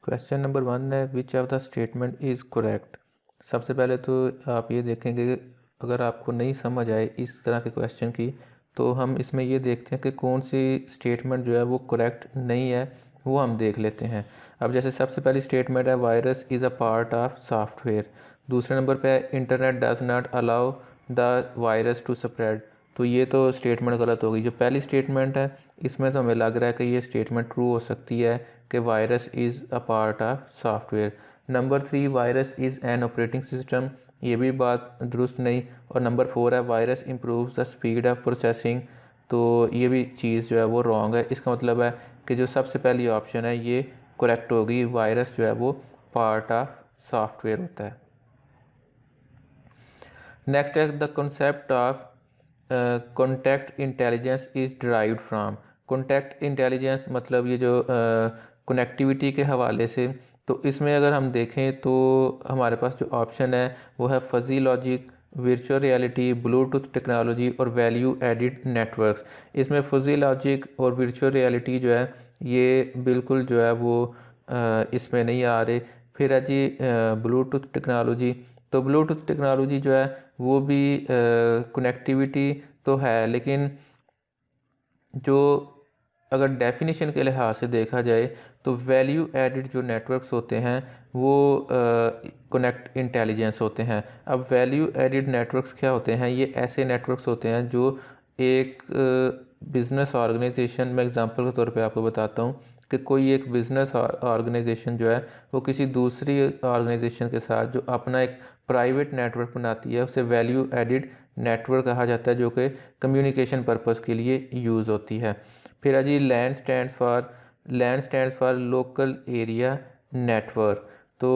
Question number 1 है विच of the statement is correct. सबसे पहले तो आप ये देखेंगे अगर आपको नहीं समझ आए इस तरह के क्वेश्चन की तो हम इसमें ये देखते हैं कि कौन सी स्टेटमेंट जो है वो करेक्ट नहीं है, वो हम देख लेते हैं। अब जैसे सबसे पहली स्टेटमेंट है virus is a part of software. दूसरे नंबर पे है internet does not allow the virus to spread. तो ये तो स्टेटमेंट गलत होगी। जो पहली स्टेटमेंट है इसमें तो हमें लग रहा है कि ये स्टेटमेंट ट्रू हो सकती है कि virus is a part of software. Number 3 virus is an operating system, ये भी बात दुरुस्त नहीं। और नंबर 4 है virus improves the speed of processing, तो ये भी चीज़ जो है वो रॉन्ग है। इसका मतलब है कि जो सबसे पहली ऑप्शन है ये करेक्ट होगी, वायरस जो है वो पार्ट ऑफ सॉफ्टवेयर होता है। नेक्स्ट है the concept of contact intelligence is derived from. Contact intelligence मतलब ये जो कनेक्टिविटी के हवाले से, तो इसमें अगर हम देखें तो हमारे पास जो ऑप्शन है वो है fuzzy logic, virtual reality, Bluetooth technology और वैल्यू एडिड नेटवर्क्स। इसमें फजी लॉजिक और वर्चुअल रियलिटी जो है ये बिल्कुल जो है वो इसमें नहीं आ रहे। फिर है जी ब्लूटूथ टेक्नोलॉजी, तो ब्लूटूथ टेक्नोलॉजी जो है वो भी कनेक्टिविटी तो है, लेकिन जो अगर डेफिनेशन के लिहाज से देखा जाए तो वैल्यू एडिड जो नेटवर्क्स होते हैं वो कनेक्ट इंटेलिजेंस होते हैं। अब वैल्यू एडिड नेटवर्क्स क्या होते हैं? ये ऐसे नेटवर्क्स होते हैं जो एक बिज़नेस ऑर्गेनाइजेशन, मैं एग्जांपल के तौर पे आपको बताता हूँ कि कोई एक बिज़नेस ऑर्गेनाइजेशन जो है वो किसी दूसरी ऑर्गेनाइजेशन के साथ जो अपना एक प्राइवेट नेटवर्क बनाती है उसे वैल्यू एडिड नेटवर्क कहा जाता है, जो कि कम्युनिकेशन पर्पज़ के लिए यूज़ होती है। फिर है जी LAN stands for local area network. तो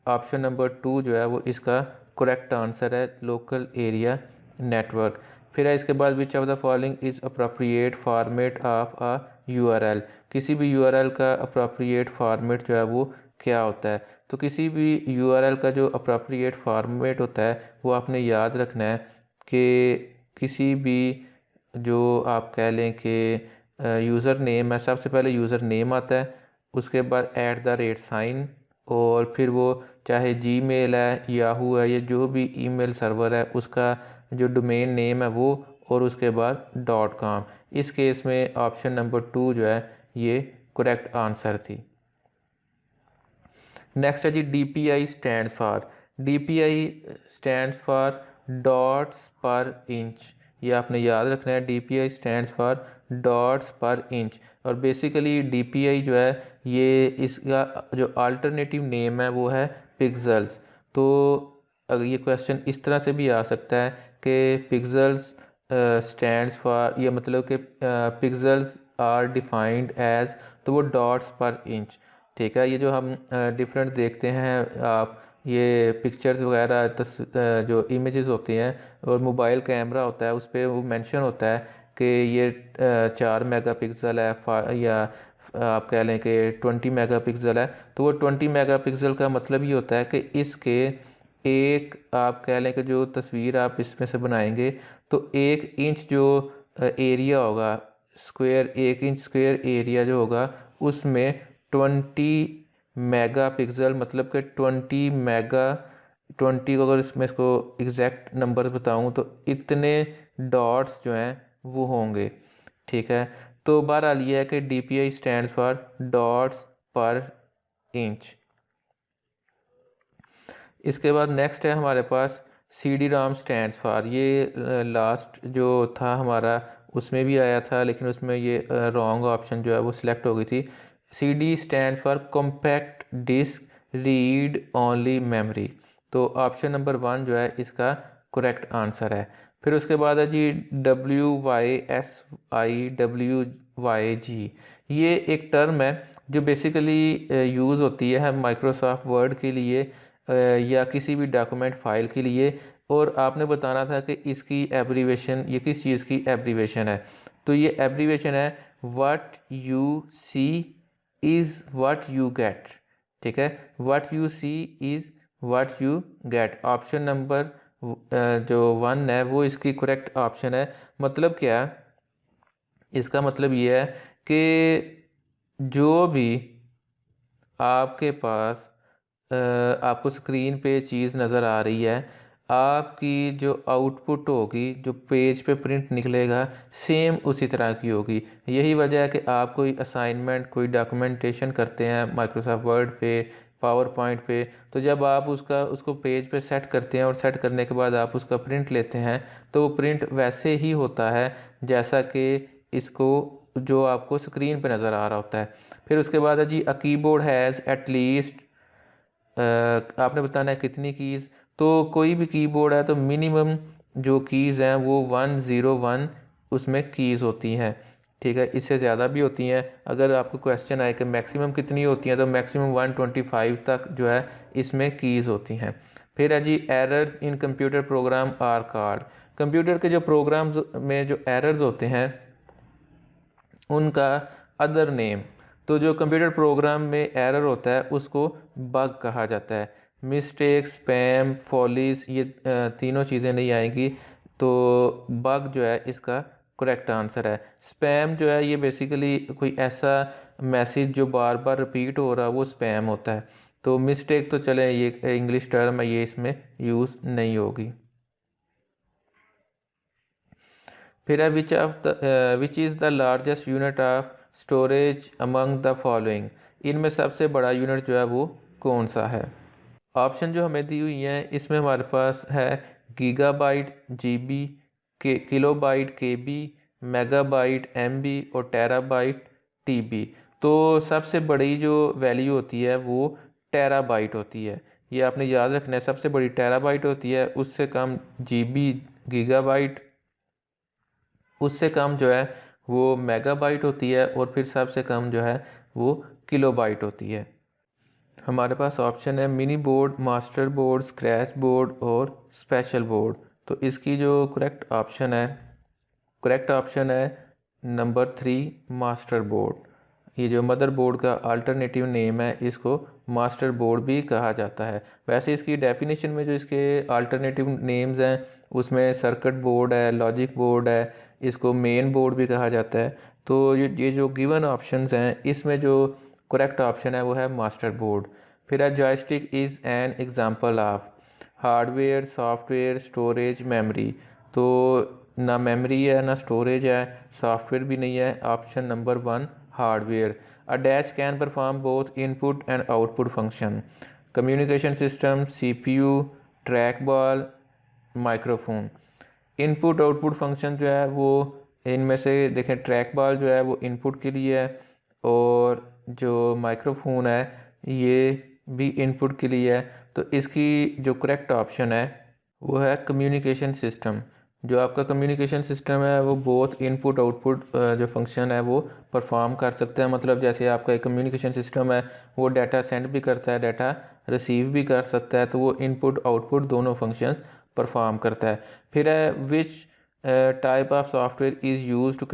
ऑप्शन नंबर 2 जो है वो इसका करेक्ट आंसर है, लोकल एरिया नेटवर्क। फिर है इसके बाद which of the following is appropriate format of a URL. किसी भी यूआरएल का अप्रोप्रिएट फॉर्मेट जो है वो क्या होता है? तो किसी भी यूआरएल का जो अप्रोप्रिएट फॉर्मेट होता है वो आपने याद रखना है कि किसी भी जो आप कह लें कि यूज़र नेम है, सबसे पहले यूज़र नेम आता है, उसके बाद @ और फिर वो चाहे जीमेल है, याहू है, या जो भी ईमेल सर्वर है उसका जो डोमेन नेम है वो, और उसके बाद .com। इस केस में ऑप्शन नंबर 2 जो है ये करेक्ट आंसर थी। नेक्स्ट है जी DPI स्टैंड्स फॉर डॉट्स पर इंच। ये आपने याद रखना है, DPI स्टैंड्स फॉर डॉट्स पर इंच। और बेसिकली DPI जो है ये इसका जो अल्टरनेटिव नेम है वो है पिक्सल्स। तो अगर ये क्वेश्चन इस तरह से भी आ सकता है कि पिक्सल्स स्टैंड्स फॉर, या मतलब कि पिक्सल्स आर डिफाइंड एज, तो वो डॉट्स पर इंच। ठीक है, ये जो हम डिफरेंट देखते हैं आप, ये पिक्चर्स वगैरह जो इमेजेस होती हैं और मोबाइल कैमरा होता है उस पर वो मेंशन होता है कि ये 4 मेगापिक्सल है, या आप कह लें कि 20 मेगापिक्सल है। तो वो 20 मेगापिक्सल का मतलब ये होता है कि इसके एक, आप कह लें कि जो तस्वीर आप इसमें से बनाएंगे तो 1 इंच जो एरिया होगा स्क्वायर, 1 इंच स्क्वायर एरिया जो होगा उसमें 20 मेगापिक्सल, मतलब कि 20 को अगर इसमें इसको एग्जैक्ट नंबर बताऊं तो इतने डॉट्स जो हैं वो होंगे। ठीक है, तो बहरहाल ये है कि DPI स्टैंड्स फॉर डॉट्स पर इंच। इसके बाद नेक्स्ट है हमारे पास CD-ROM स्टैंड्स फॉर। ये लास्ट जो था हमारा उसमें भी आया था, लेकिन उसमें ये रॉन्ग ऑप्शन जो है वो सिलेक्ट हो गई थी। CD stands for compact disc read only memory. तो ऑप्शन नंबर 1 जो है इसका करेक्ट आंसर है। फिर उसके बाद है जी WYSIWYG। ये एक टर्म है जो बेसिकली यूज़ होती है माइक्रोसॉफ्ट वर्ड के लिए या किसी भी डॉक्यूमेंट फाइल के लिए, और आपने बताना था कि इसकी एब्रीवेशन, ये किस चीज़ की एब्रीवेशन है। तो ये एब्रीवेशन है what you see is what you get. ठीक है, what you see is what you get. Option number जो 1 है वो इसकी करेक्ट ऑप्शन है। मतलब क्या है? इसका मतलब ये है कि जो भी आपके पास आपको स्क्रीन पे चीज़ नज़र आ रही है, आपकी जो आउटपुट होगी, जो पेज पे प्रिंट निकलेगा, सेम उसी तरह की होगी। यही वजह है कि आप कोई असाइनमेंट, कोई डॉक्यूमेंटेशन करते हैं माइक्रोसॉफ्ट वर्ड पे, पावर पॉइंट पे, तो जब आप उसको पेज पे सेट करते हैं और सेट करने के बाद आप उसका प्रिंट लेते हैं, तो वो प्रिंट वैसे ही होता है जैसा कि इसको जो आपको स्क्रीन पे नज़र आ रहा होता है। फिर उसके बाद है जी, a keyboard has at least, आपने बताना है कितनी कीज़। तो कोई भी कीबोर्ड है तो मिनिमम जो कीज़ हैं वो 101 उसमें कीज़ होती हैं, ठीक है। इससे ज़्यादा भी होती हैं। अगर आपको क्वेश्चन आए कि मैक्सिमम कितनी होती हैं, तो मैक्सिमम 125 तक जो है इसमें कीज़ होती हैं। फिर है जी, errors in computer program are called. Computer के जो प्रोग्राम्स में जो एरर्स होते हैं उनका अदर नेम, तो जो कंप्यूटर प्रोग्राम में एरर होता है उसको बग कहा जाता है। मिस्टेक, स्पैम, फॉलिस, ये तीनों चीज़ें नहीं आएंगी, तो बग जो है इसका करेक्ट आंसर है। स्पैम जो है ये बेसिकली कोई ऐसा मैसेज जो बार बार रिपीट हो रहा, वो स्पैम होता है। तो मिस्टेक तो चले, ये इंग्लिश टर्म है, ये इसमें यूज़ नहीं होगी। फिर है which is the largest unit of storage among the following. इनमें सबसे बड़ा यूनिट जो है वो कौन सा है। ऑप्शन जो हमें दी हुई हैं इसमें हमारे पास है गीगाबाइट, जीबी, किलोबाइट, केबी, मेगाबाइट, एमबी और टेराबाइट, टीबी। तो सबसे बड़ी जो वैल्यू होती है वो टेराबाइट होती है। ये आपने याद रखना है, सबसे बड़ी टेराबाइट होती है, उससे कम जीबी, गीगाबाइट, उससे कम जो है वो मेगाबाइट होती है, और फिर सबसे कम जो है वो किलोबाइट होती है। हमारे पास ऑप्शन है mini board, master board, scratch board और स्पेशल बोर्ड। तो इसकी जो करेक्ट ऑप्शन है नंबर 3, मास्टर बोर्ड। ये जो मदर बोर्ड का अल्टरनेटिव नेम है, इसको मास्टर बोर्ड भी कहा जाता है। वैसे इसकी डेफिनेशन में जो इसके अल्टरनेटिव नेम्स हैं उसमें सर्किट बोर्ड है, लॉजिक बोर्ड है, इसको मेन बोर्ड भी कहा जाता है। तो ये जो गिवन ऑप्शंस हैं इसमें जो करेक्ट ऑप्शन है वो है मास्टर बोर्ड। फिर है joystick is an example of hardware, software, storage, memory. तो ना मेमोरी है ना स्टोरेज है, सॉफ्टवेयर भी नहीं है। Option number 1 hardware. A dash can perform both input and output function. Communication system, CPU, track ball, microphone. Input output function जो है वो इनमें से देखें, ट्रैक बॉल जो है वो इनपुट के लिए है, और जो माइक्रोफोन है ये भी इनपुट के लिए है। तो इसकी जो करेक्ट ऑप्शन है वो है कम्युनिकेशन सिस्टम। जो आपका कम्युनिकेशन सिस्टम है वो बोथ इनपुट आउटपुट जो फंक्शन है वो परफॉर्म कर सकते हैं। मतलब जैसे आपका एक कम्युनिकेशन सिस्टम है, वो डाटा सेंड भी करता है, डाटा रिसीव भी कर सकता है, तो वो इनपुट आउटपुट दोनों फंक्शंस परफॉर्म करता है। फिर है which type of software is use to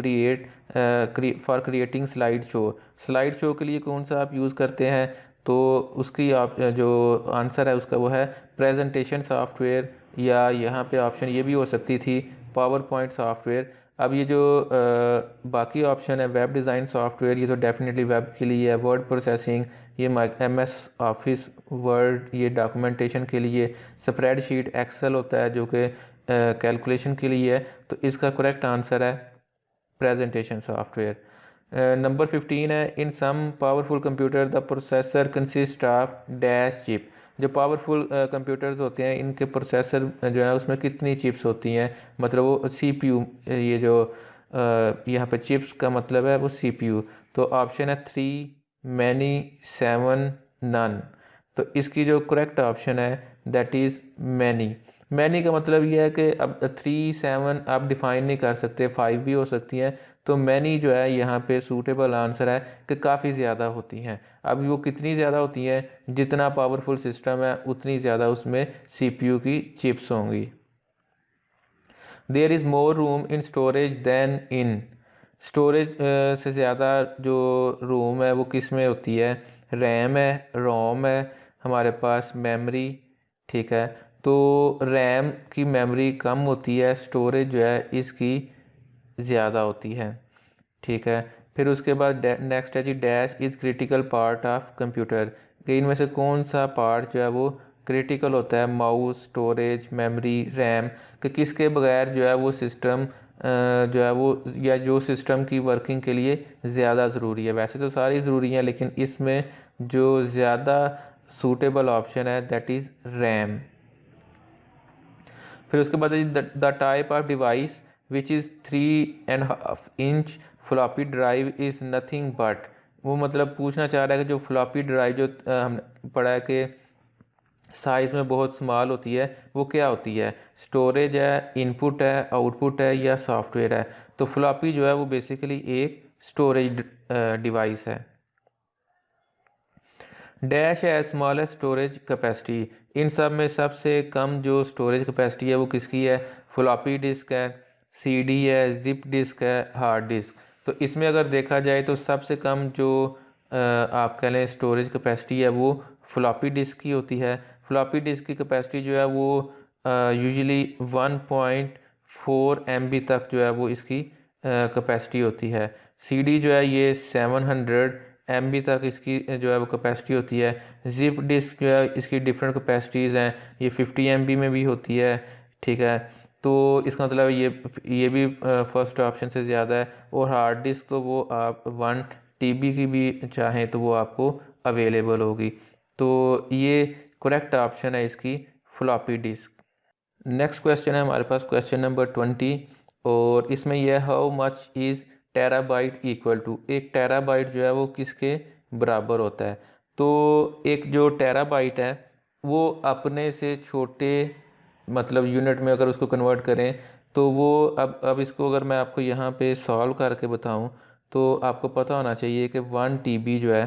for creating slide show. Slide show के लिए कौन सा आप यूज़ करते हैं, तो उसकी आप जो आंसर है उसका वो है प्रेजेंटेशन सॉफ्टवेयर, या यहाँ पे ऑप्शन ये भी हो सकती थी पावर पॉइंट सॉफ्टवेयर। अब ये जो बाकी ऑप्शन है वेब डिज़ाइन सॉफ्टवेयर, ये तो डेफिनेटली वेब के लिए है। वर्ड प्रोसेसिंग, ये MS ऑफिस वर्ड, ये डॉक्यूमेंटेशन के लिए। स्प्रेडशीट, एक्सेल होता है जो कि कैलकुलेशन के लिए है। तो इसका करेक्ट आंसर है प्रेजेंटेशन सॉफ्टवेयर। नंबर 15 है in some powerful computer the processor consist of dash chip. जो पावरफुल कंप्यूटर्स होते हैं इनके प्रोसेसर जो है उसमें कितनी चिप्स होती हैं, मतलब वो CPU, ये जो यहाँ पे चिप्स का मतलब है वो CPU। तो ऑप्शन है 3 मैनी, 7 नन। तो इसकी जो करेक्ट ऑप्शन है दैट इज़ मैनी। मैनी का मतलब ये है कि अब 3 7 आप डिफाइन नहीं कर सकते, 5 भी हो सकती हैं। तो मैनी जो है यहाँ पे सूटेबल आंसर है कि काफ़ी ज़्यादा होती हैं। अब वो कितनी ज़्यादा होती हैं, जितना पावरफुल सिस्टम है उतनी ज़्यादा उसमें CPU की चिप्स होंगी। There is more room in storage than in. Storage से ज़्यादा जो रूम है वो किस में होती है, रैम है, रोम है, हमारे पास मेमोरी, ठीक है। तो रैम की मेमोरी कम होती है, स्टोरेज जो है इसकी ज़्यादा होती है, ठीक है। फिर उसके बाद नेक्स्ट है जी dash is critical part of computer, कि इनमें से कौन सा पार्ट जो है वो क्रिटिकल होता है, माउस, स्टोरेज, मेमोरी, रैम, कि किसके बगैर जो है वो सिस्टम जो है वो, या जो सिस्टम की वर्किंग के लिए ज़्यादा ज़रूरी है। वैसे तो सारी ज़रूरी हैं, लेकिन इसमें जो ज़्यादा सूटेबल ऑप्शन है दैट इज़ रैम। फिर उसके बाद the type of device which is 3.5 inch floppy drive is nothing but, वो मतलब पूछना चाह रहा है कि जो फ्लॉपी ड्राइव जो हमने पढ़ा है कि साइज़ में बहुत स्मॉल होती है, वो क्या होती है, स्टोरेज है, इनपुट है, आउटपुट है, या सॉफ्टवेयर है। तो फ्लॉपी जो है वो बेसिकली एक स्टोरेज डिवाइस है। डैश है स्मॉलेस्ट स्टोरेज कैपेसिटी, इन सब में सबसे कम जो स्टोरेज कैपेसिटी है वो किसकी है, फ्लॉपी डिस्क है, सीडी है, जिप डिस्क है, हार्ड डिस्क। तो इसमें अगर देखा जाए तो सबसे कम जो आप कह लें स्टोरेज कैपेसिटी है वो फ्लॉपी डिस्क की होती है। फ्लॉपी डिस्क की कैपेसिटी जो है वो यूजुअली 1.4 MB तक जो है वो इसकी कैपेसिटी होती है। सीडी जो है ये 700 MB तक इसकी जो है वो कैपेसिटी होती है। जिप डिस्क जो है इसकी डिफरेंट कैपेसिटीज़ हैं, ये 50 MB में भी होती है, ठीक है। तो इसका मतलब ये भी फर्स्ट ऑप्शन से ज़्यादा है। और हार्ड डिस्क तो वो आप 1 TB की भी चाहें तो वो आपको अवेलेबल होगी। तो ये करेक्ट ऑप्शन है इसकी फ्लॉपी डिस्क। नेक्स्ट क्वेश्चन है हमारे पास क्वेश्चन नंबर 20, और इसमें यह how much is terabyte equal to, एक टेराबाइट जो है वो किसके बराबर होता है। तो एक जो टेराबाइट है वो अपने से छोटे मतलब यूनिट में अगर उसको कन्वर्ट करें तो वो अब इसको अगर मैं आपको यहाँ पे सॉल्व करके बताऊँ तो आपको पता होना चाहिए कि 1 TB जो है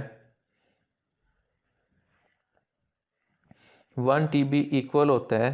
1 TB इक्वल होता है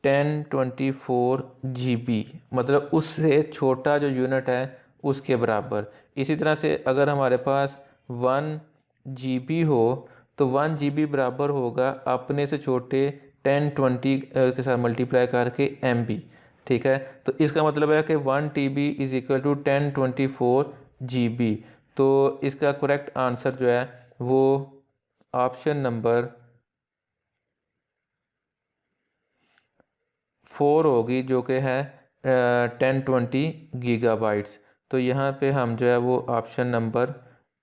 1024 GB, मतलब उससे छोटा जो यूनिट है उसके बराबर। इसी तरह से अगर हमारे पास 1 GB हो तो 1 GB बराबर होगा अपने से छोटे 1020 के साथ मल्टीप्लाई करके MB, ठीक है। तो इसका मतलब है कि 1 TB is equal to 1024 GB। तो इसका करेक्ट आंसर जो है वो ऑप्शन नंबर 4 होगी, जो कि है 1020 गीगाबाइट्स। तो यहाँ पे हम जो है वो ऑप्शन नंबर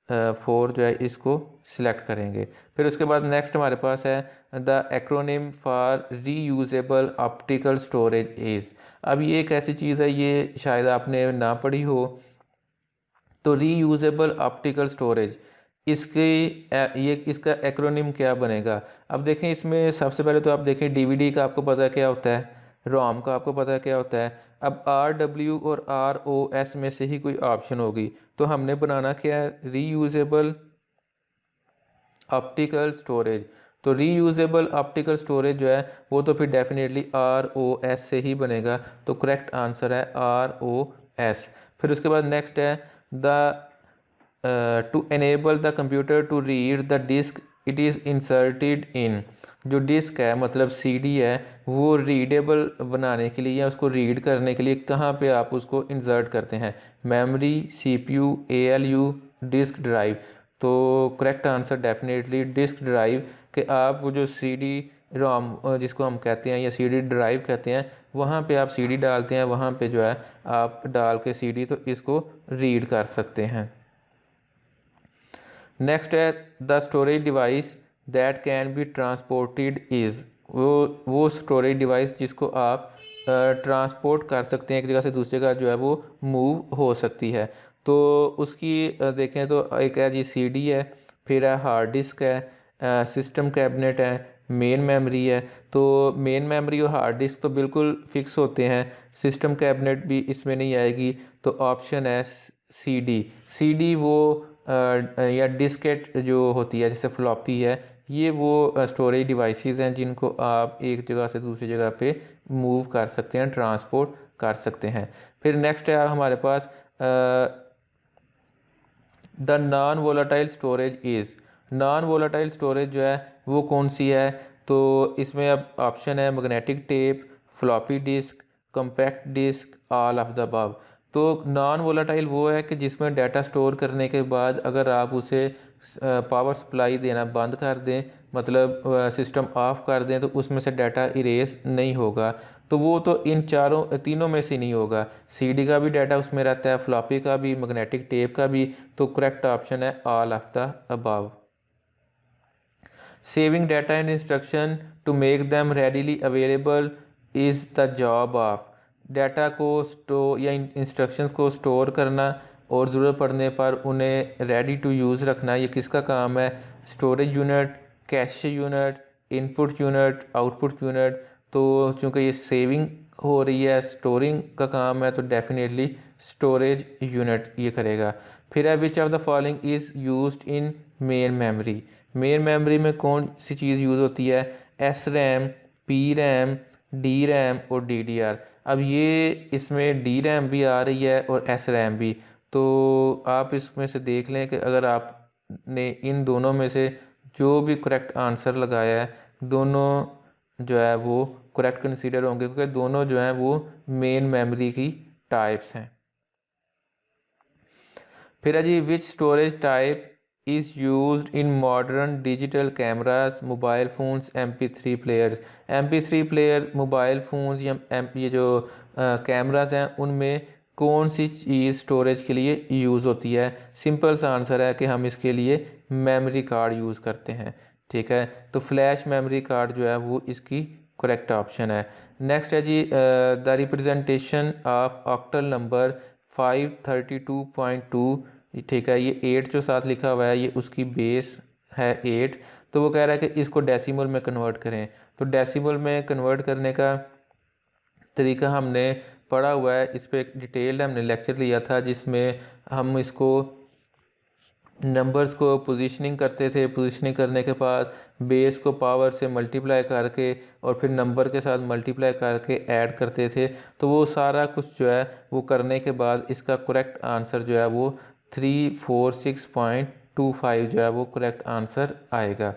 4 जो है इसको सिलेक्ट करेंगे। फिर उसके बाद नेक्स्ट हमारे पास है the acronym for reusable optical storage is. अब ये एक ऐसी चीज़ है, ये शायद आपने ना पढ़ी हो। तो रीयूजेबल ऑप्टिकल स्टोरेज ये इसका एक्रोनिम क्या बनेगा। अब देखें इसमें सबसे पहले तो आप देखें डीवीडी का आपको पता है क्या होता है, रोम का आपको पता है क्या होता है। अब RW और ROS में से ही कोई ऑप्शन होगी, तो हमने बनाना क्या है, रीयूजेबल ऑप्टिकल स्टोरेज। तो रीयूजेबल ऑप्टिकल स्टोरेज जो है वो तो फिर डेफिनेटली ROS से ही बनेगा। तो करेक्ट आंसर है ROS। फिर उसके बाद नेक्स्ट है the to enable the computer to read the disk it is inserted in. जो डिस्क है मतलब CD है वो रीडेबल बनाने के लिए या उसको रीड करने के लिए कहाँ पे आप उसको इंसर्ट करते हैं, memory, CPU, ALU, disk drive. तो correct answer definitely disk drive, कि आप वो जो CD रोम जिसको हम कहते हैं या CD ड्राइव कहते हैं, वहाँ पे आप CD डालते हैं, वहाँ पे जो है आप डाल के CD तो इसको रीड कर सकते हैं। नेक्स्ट है the storage device that can be transported is, वो स्टोरेज डिवाइस जिसको आप ट्रांसपोर्ट कर सकते हैं, एक जगह से दूसरी जगह जो है वो मूव हो सकती है। तो उसकी देखें तो एक है जी CD है, फिर है हार्ड डिस्क है, सिस्टम कैबिनेट है, मेन मेमोरी है। तो मेन मेमोरी और हार्ड डिस्क तो बिल्कुल फिक्स होते हैं, सिस्टम कैबिनेट भी इसमें नहीं आएगी। तो ऑप्शन है CD वो या डिस्केट जो होती है जैसे फ्लॉपी है, ये वो स्टोरेज डिवाइसेस हैं जिनको आप एक जगह से दूसरी जगह पे मूव कर सकते हैं, ट्रांसपोर्ट कर सकते हैं। फिर नेक्स्ट है हमारे पास the non volatile storage is, non volatile storage जो है वो कौन सी है। तो इसमें अब ऑप्शन है magnetic tape, floppy disk, compact disc, all of the above. तो नॉन वोलेटाइल वो है कि जिसमें डाटा स्टोर करने के बाद अगर आप उसे पावर सप्लाई देना बंद कर दें, मतलब सिस्टम ऑफ कर दें, तो उसमें से डाटा इरेज नहीं होगा। तो वो तो इन तीनों में से नहीं होगा। सीडी का भी डाटा उसमें रहता है, फ्लॉपी का भी, मैग्नेटिक टेप का भी। तो करेक्ट ऑप्शन है all of the above. Saving data and instruction to make them readily available is the job of. Data को स्टोर या इंस्ट्रक्शंस को स्टोर करना और ज़रूरत पड़ने पर उन्हें रेडी टू यूज़ रखना, ये किसका काम है? Storage unit, cash unit, input unit, output unit. तो चूँकि ये सेविंग हो रही है, स्टोरिंग का काम है, तो डेफिनेटली स्टोरेज यूनिट ये करेगा। फिर है विच of the following is used in main memory. Main memory में कौन सी चीज़ यूज़ होती है? S RAM, P RAM, D RAM और डी डी आर। अब ये इसमें डी रैम भी आ रही है और एस रैम भी। तो आप इसमें से देख लें कि अगर आपने इन दोनों में से जो भी करेक्ट आंसर लगाया है, दोनों जो है वो करेक्ट कंसीडर होंगे, क्योंकि दोनों जो हैं वो मेन मेमोरी की टाइप्स हैं। फिर है जी which storage type is used in modern digital cameras, mobile phones, MP3 players. MP3 player, mobile phones या ये जो कैमरास हैं उनमें कौन सी चीज़ स्टोरेज के लिए यूज़ होती है? सिंपल सा आंसर है कि हम इसके लिए मेमोरी कार्ड यूज़ करते हैं। ठीक है, तो फ्लैश मेमोरी कार्ड जो है वो इसकी करेक्ट ऑप्शन है। नेक्स्ट है जी the representation of octal number 532.2। ठीक है, ये 8 जो साथ लिखा हुआ है ये उसकी बेस है 8। तो वो कह रहा है कि इसको डेसिमल में कन्वर्ट करें। तो डेसिमल में कन्वर्ट करने का तरीका हमने पढ़ा हुआ है, इस पर एक डिटेल हमने लेक्चर लिया था जिसमें हम इसको नंबर्स को पोजीशनिंग करते थे। पोजीशनिंग करने के बाद बेस को पावर से मल्टीप्लाई करके और फिर नंबर के साथ मल्टीप्लाई करके ऐड करते थे। तो वो सारा कुछ जो है वो करने के बाद इसका करेक्ट आंसर जो है वो 346.25 जो है वो करेक्ट आंसर आएगा।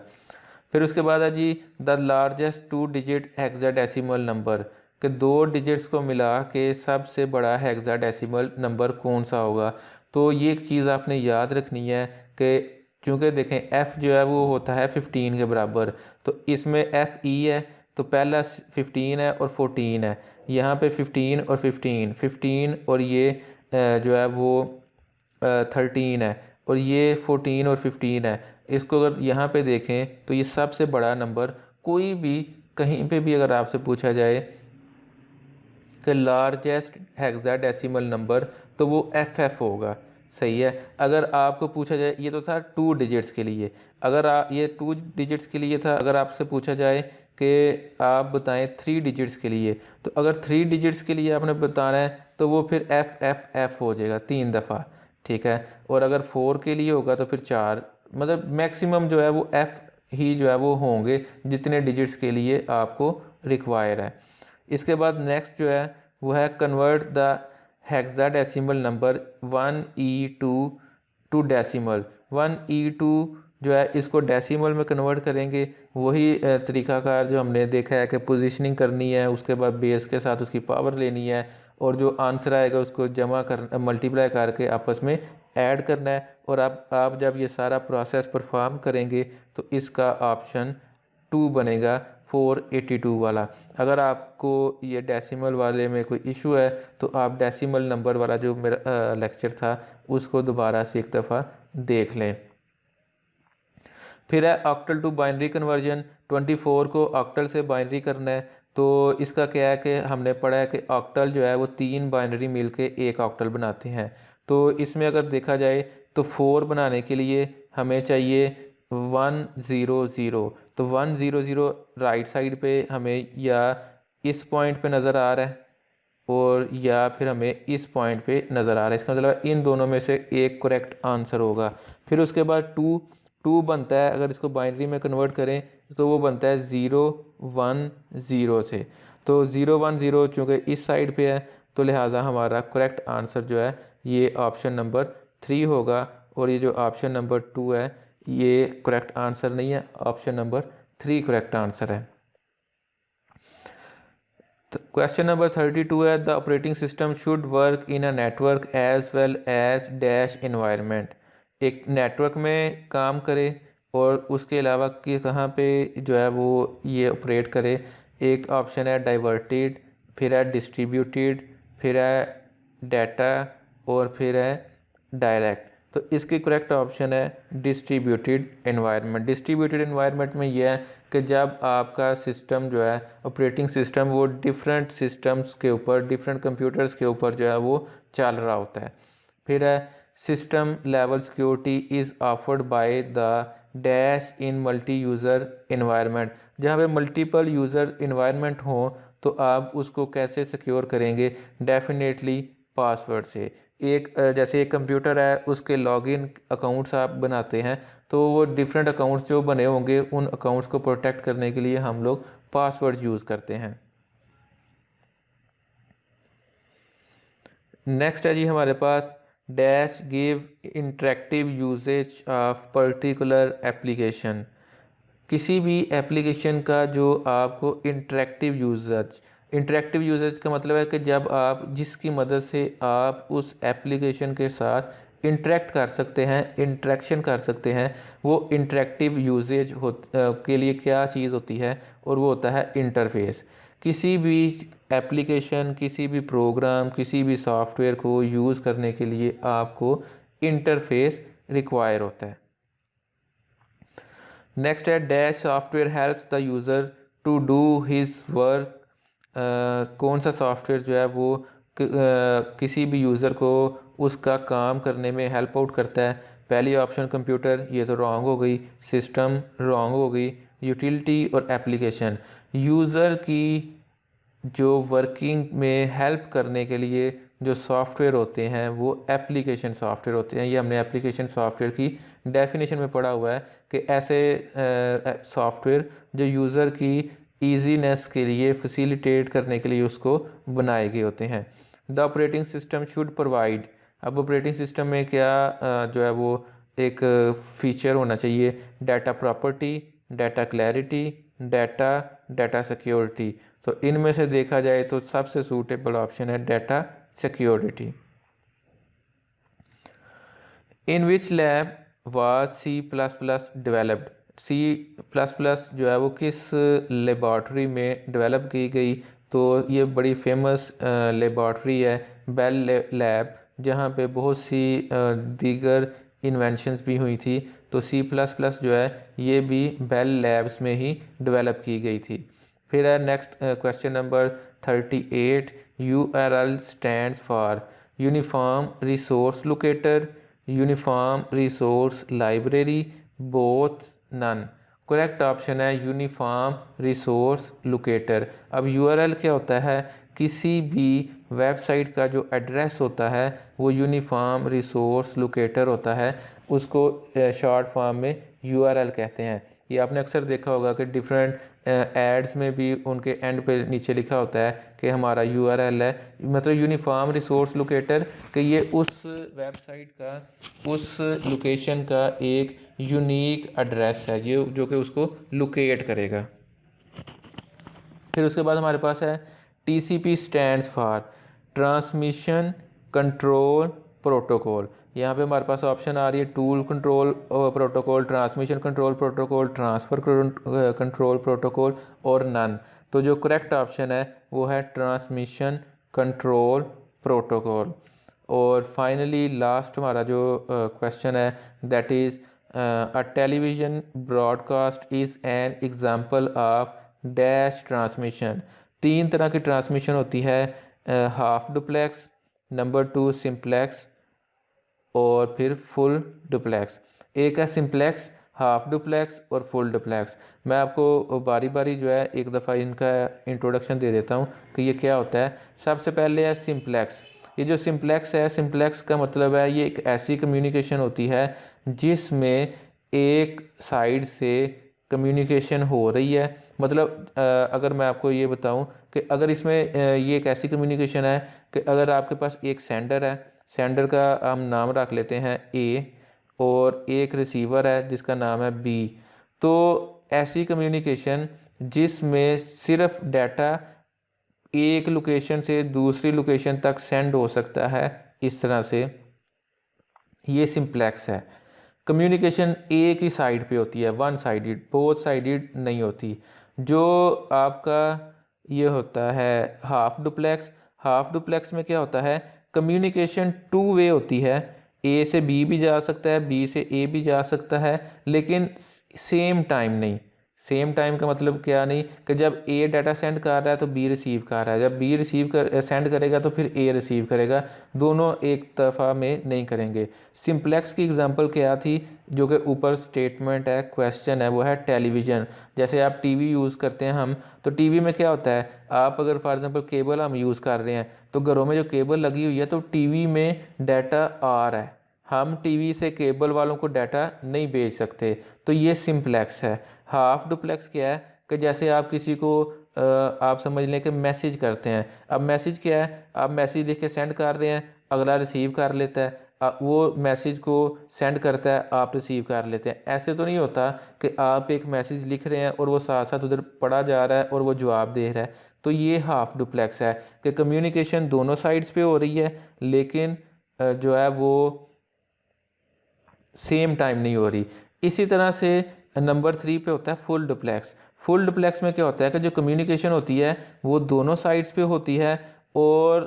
फिर उसके बाद है जी the largest 2 digit hexadecimal number, के 2 डिजिट्स को मिला के सबसे बड़ा हेक्साडेसिमल नंबर कौन सा होगा? तो ये एक चीज़ आपने याद रखनी है कि क्योंकि देखें f जो है वो होता है 15 के बराबर। तो इसमें FE है, तो पहला 15 है और 14 है। यहाँ पे 15 और 15 और ये जो है वो 13 है, और ये 14 और 15 है। इसको अगर यहाँ पे देखें तो ये सबसे बड़ा नंबर, कोई भी कहीं पे भी अगर आपसे पूछा जाए कि लार्जेस्ट हेक्साडेसिमल नंबर, तो वो FF होगा। सही है। अगर आपको पूछा जाए, ये तो था 2 डिजिट्स के लिए, अगर आप ये 2 डिजिट्स के लिए था, अगर आपसे पूछा जाए कि आप बताएं 3 डिजिट्स के लिए, तो अगर 3 डिजिट्स के लिए आपने बताना है तो वो फिर FFF हो जाएगा 3 दफ़ा। ठीक है, और अगर 4 के लिए होगा तो फिर 4, मतलब मैक्सिमम जो है वो F ही जो है वो होंगे जितने डिजिट्स के लिए आपको रिक्वायर है। इसके बाद नेक्स्ट जो है वो है convert the hexadecimal number 1E2 to decimal. 1E2 जो है इसको डेसिमल में कन्वर्ट करेंगे। वही तरीकाकार जो हमने देखा है कि पोजीशनिंग करनी है, उसके बाद बेस के साथ उसकी पावर लेनी है और जो आंसर आएगा उसको जमा कर मल्टीप्लाई करके आपस में ऐड करना है। और आप जब ये सारा प्रोसेस परफॉर्म करेंगे तो इसका ऑप्शन 2 बनेगा 482 वाला। अगर आपको ये डेसिमल वाले में कोई इशू है तो आप डेसिमल नंबर वाला जो मेरा लेक्चर था उसको दोबारा से एक दफ़ा देख लें। फिर है ऑक्टल टू बाइनरी कन्वर्जन। 24 को ऑक्टल से बाइनरी करना है। तो इसका क्या है कि हमने पढ़ा है कि ऑक्टल जो है वो 3 बाइनरी मिलके एक ऑक्टल बनाते हैं। तो इसमें अगर देखा जाए तो 4 बनाने के लिए हमें चाहिए 100। तो 100 राइट साइड पे हमें या इस पॉइंट पे नज़र आ रहा है और या फिर हमें इस पॉइंट पे नज़र आ रहा है। इसका मतलब इन दोनों में से एक करेक्ट आंसर होगा। फिर उसके बाद 2 बनता है, अगर इसको बाइनरी में कन्वर्ट करें तो वो बनता है 010 से। तो 010 चूँकि इस साइड पे है तो लिहाजा हमारा करेक्ट आंसर जो है ये ऑप्शन नंबर 3 होगा। और ये जो ऑप्शन नंबर 2 है ये करेक्ट आंसर नहीं है, ऑप्शन नंबर 3 करेक्ट आंसर है। क्वेश्चन नंबर 32 है, the operating system should work in a network as well as dash environment. एक नेटवर्क में काम करे और उसके अलावा कि कहाँ पे जो है वो ये ऑपरेट करे। एक ऑप्शन है डाइवर्टेड, फिर है डिस्ट्रीब्यूटेड, फिर है डाटा और फिर है डायरेक्ट। तो इसकी करेक्ट ऑप्शन है डिस्ट्रीब्यूटेड एनवायरनमेंट। डिस्ट्रीब्यूटेड एनवायरनमेंट में यह है कि जब आपका सिस्टम जो है ऑपरेटिंग सिस्टम वो डिफरेंट सिस्टम्स के ऊपर, डिफरेंट कंप्यूटर्स के ऊपर जो है वो चल रहा होता है। फिर है system level security is offered by the dash in multi user environment. जहाँ पे मल्टीपल यूज़र इन्वायरमेंट हो तो आप उसको कैसे सिक्योर करेंगे? डेफिनेटली पासवर्ड से। एक जैसे एक कंप्यूटर है, उसके लॉगिन अकाउंट्स आप बनाते हैं तो वो डिफरेंट अकाउंट्स जो बने होंगे उन अकाउंट्स को प्रोटेक्ट करने के लिए हम लोग पासवर्ड यूज़ करते हैं। नेक्स्ट है जी हमारे पास dash give interactive usages of particular application. किसी भी एप्लीकेशन का जो आपको इंटरेक्टिव यूजेज का मतलब है कि जब आप जिसकी मदद से आप उस एप्लीकेशन के साथ इंटरेक्ट कर सकते हैं, इंटरेक्शन कर सकते हैं, वो इंटरेक्टिव यूजेज के लिए क्या चीज़ होती है? और वो होता है इंटरफेस। किसी भी एप्लीकेशन, किसी भी प्रोग्राम, किसी भी सॉफ्टवेयर को यूज़ करने के लिए आपको इंटरफेस रिक्वायर होता है। नेक्स्ट है dash software helps the user to do his work. कौन सा सॉफ्टवेयर जो है वो किसी भी यूज़र को उसका काम करने में हेल्प आउट करता है? पहली ऑप्शन कंप्यूटर, ये तो रॉन्ग हो गई। सिस्टम रॉन्ग हो गई। यूटिलिटी और एप्लीकेशन। यूज़र की जो वर्किंग में हेल्प करने के लिए जो सॉफ्टवेयर होते हैं वो एप्लीकेशन सॉफ्टवेयर होते हैं। ये हमने एप्लीकेशन सॉफ्टवेयर की डेफिनेशन में पढ़ा हुआ है कि ऐसे सॉफ्टवेयर जो यूज़र की ईजीनेस के लिए, फैसिलिटेट करने के लिए उसको बनाए गए होते हैं। The operating system should provide. अब ऑपरेटिंग सिस्टम में क्या जो है वो एक फीचर होना चाहिए? Data property, data clarity, data security. तो इनमें से देखा जाए तो सबसे सूटेबल ऑप्शन है data security. In which lab was C++ developed. C++ जो है वो किस लेबॉर्ट्री में डेवलप की गई? तो ये बड़ी फेमस लेबॉर्ट्री है बेल लैब, जहाँ पे बहुत सी दीगर इन्वेंशंस भी हुई थी। तो C++ जो है ये भी बेल लैब्स में ही डेवलप की गई थी। फिर है next question number 38, URL stands for uniform resource locator, uniform resource library, both, none. Correct option है यूनिफॉर्म रिसोर्स लोकेटर। अब URL क्या होता है? किसी भी वेबसाइट का जो एड्रेस होता है वो यूनिफॉर्म रिसोर्स लोकेटर होता है, उसको शॉर्ट फॉर्म में URL कहते हैं। ये आपने अक्सर देखा होगा कि डिफरेंट एड्स में भी उनके एंड पे नीचे लिखा होता है कि हमारा URL है, मतलब यूनिफॉर्म रिसोर्स लोकेटर, कि ये उस वेबसाइट का, उस लोकेशन का एक यूनिक एड्रेस है ये जो कि उसको लोकेट करेगा। फिर उसके बाद हमारे पास है TCP stands for transmission control protocol. यहाँ पे हमारे पास ऑप्शन आ रही है tool control protocol, transmission control protocol, transfer control protocol और नन। तो जो करेक्ट ऑप्शन है वो है ट्रांसमिशन कंट्रोल प्रोटोकॉल। और फाइनली लास्ट हमारा जो क्वेश्चन है that is a television broadcast is an example of dash transmission. 3 तरह की ट्रांसमिशन होती है, हाफ डुप्लेक्स, नंबर 2 सिंप्लेक्स और फिर फुल डुप्लेक्स। एक है सिंप्लेक्स, हाफ डुप्लेक्स और फुल डुप्लेक्स। मैं आपको बारी बारी जो है एक दफ़ा इनका इंट्रोडक्शन दे देता हूँ कि ये क्या होता है। सबसे पहले है सिंप्लेक्स। ये जो सिंप्लेक्स है, सिंप्लेक्स का मतलब है ये एक ऐसी कम्युनिकेशन होती है जिसमें एक साइड से कम्युनिकेशन हो रही है। मतलब अगर मैं आपको ये बताऊं कि अगर इसमें ये एक ऐसी कम्युनिकेशन है कि अगर आपके पास एक सेंडर है, सेंडर का हम नाम रख लेते हैं A, और एक रिसीवर है जिसका नाम है B। तो ऐसी कम्युनिकेशन जिसमें सिर्फ डाटा एक लोकेशन से दूसरी लोकेशन तक सेंड हो सकता है इस तरह से, ये सिंप्लेक्स है। कम्युनिकेशन एक ही साइड पे होती है, वन साइडेड, बोथ साइडेड नहीं होती। जो आपका ये होता है हाफ डुप्लेक्स, हाफ डुप्लेक्स में क्या होता है, कम्युनिकेशन टू वे होती है, ए से बी भी जा सकता है, बी से ए भी जा सकता है, लेकिन सेम टाइम नहीं। सेम टाइम का मतलब क्या नहीं कि जब ए डाटा सेंड कर रहा है तो बी रिसीव कर रहा है, जब बी सेंड करेगा तो फिर ए रिसीव करेगा, दोनों एक दफ़ा में नहीं करेंगे। सिंप्लेक्स की एग्जांपल क्या थी, जो कि ऊपर स्टेटमेंट है, क्वेश्चन है, वो है टेलीविज़न। जैसे आप टीवी यूज़ करते हैं हम, तो टीवी में क्या होता है, आप अगर फॉर एग्जांपल केबल हम यूज़ कर रहे हैं, तो घरों में जो केबल लगी हुई है तो टीवी में डाटा आ रहा है, हम टीवी से केबल वालों को डाटा नहीं भेज सकते, तो ये सिंप्लेक्स है। हाफ डुप्लेक्स क्या है कि जैसे आप किसी को आप समझ लें कि मैसेज करते हैं, अब मैसेज क्या है, आप मैसेज लिख के सेंड कर रहे हैं, अगला रिसीव कर लेता है, वो मैसेज को सेंड करता है, आप रिसीव कर लेते हैं। ऐसे तो नहीं होता कि आप एक मैसेज लिख रहे हैं और वो साथ साथ उधर पढ़ा जा रहा है और वो जवाब दे रहा है, तो ये हाफ डुप्लेक्स है कि कम्युनिकेशन दोनों साइड्स पे हो रही है, लेकिन जो है वो सेम टाइम नहीं हो रही। इसी तरह से नंबर 3 पे होता है फुल डुप्लेक्स। फुल डुप्लेक्स में क्या होता है कि जो कम्युनिकेशन होती है वो दोनों साइड्स पे होती है और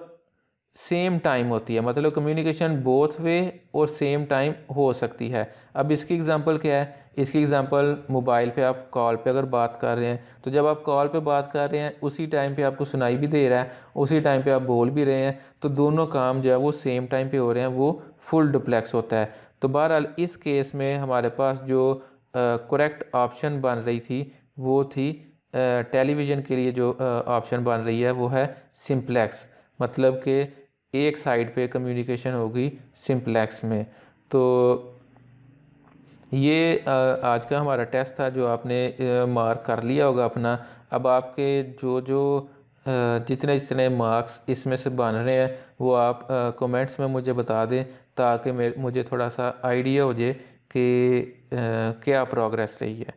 सेम टाइम होती है, मतलब कम्युनिकेशन बोथ वे और सेम टाइम हो सकती है। अब इसकी एग्जांपल क्या है, इसकी एग्जांपल मोबाइल पे आप कॉल पे अगर बात कर रहे हैं, तो जब आप कॉल पे बात कर रहे हैं उसी टाइम पे आपको सुनाई भी दे रहा है, उसी टाइम पे आप बोल भी रहे हैं, तो दोनों काम जो है वो सेम टाइम पे हो रहे हैं, वो फुल डुप्लेक्स होता है। तो बहरहाल इस केस में हमारे पास जो करेक्ट ऑप्शन बन रही थी वो थी टेलीविज़न के लिए जो ऑप्शन बन रही है वो है सिंप्लेक्स, मतलब कि एक साइड पे कम्युनिकेशन होगी सिंप्लेक्स में। तो ये आज का हमारा टेस्ट था जो आपने मार्क कर लिया होगा अपना। अब आपके जो जो जितने जितने मार्क्स इसमें से बन रहे हैं वो आप कमेंट्स में मुझे बता दें, ताकि मुझे थोड़ा सा आइडिया हो जाए कि क्या प्रोग्रेस रही है।